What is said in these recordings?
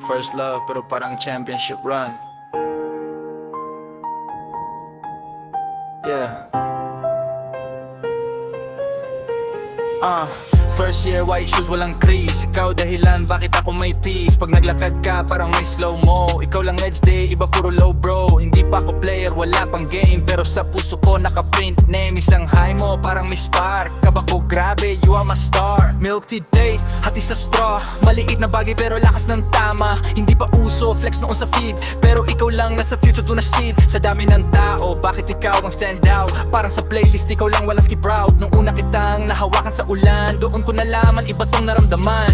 First love pero parang championship run. Yeah. First year, white shoes, walang crease. Ikaw dahilan, bakit ako may peace? Pag naglakad ka, parang may slow-mo. Ikaw lang edge day, iba puro low bro. Hindi pa ako player, wala pang game. Pero sa puso ko, naka-print name. Isang high mo, parang may spark. Kaba ko, grabe, you are my star. Milk tea date, hati sa straw. Maliit na bagay pero lakas ng tama. Hindi pa uso, flex noon sa feed. Pero ikaw lang nasa future to na seed. Sa dami ng tao, bakit ikaw ang stand out? Parang sa playlist, ikaw lang walang skip route. Nung una kitang nahawakan sa ulan, doon ko nalaman, iba tong naramdaman.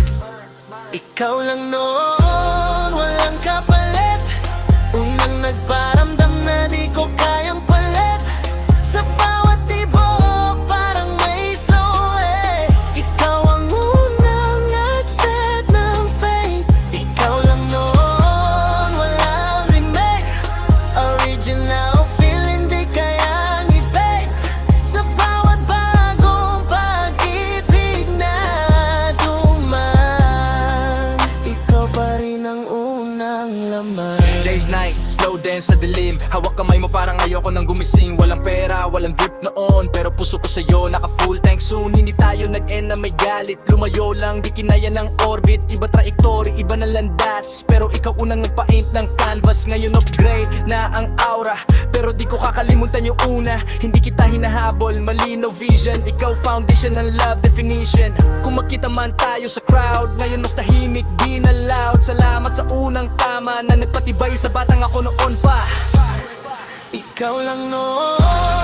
Ikaw lang noon, walang kapalit. Unang nagparamdam na di ko kayang palit. Sa bawat tibok, parang may slow Ikaw ang unang nag-set ng fate. Ikaw lang noon, walang remake. Original feeling di kayang i-fake. Sa bawat bagong pag-ibig na duman, ikaw pa rin ang unang laman. Days night, slow dance sa dilim. Hawak kamay mo parang ayoko nang gumising. Walang pera, walang drip noon, pero puso ko sa'yo naka full tank soon. Hindi tayo nag-end na may galit. Lumayo lang, di kinaya ng orbit. Iba trajectory, iba na landas. Pero ikaw unang nagpa-paint ng canvas. Ngayon upgrade na ang aura, pero di ko kakalimutan yung una. Hindi kita hinahabol, malinaw vision. Ikaw foundation ng love definition. Kung makita man tayo sa crowd, ngayon mas tahimik, di na loud. Salamat sa unang tama na nagpatibay sa batang ako noon pa. Ikaw lang noon,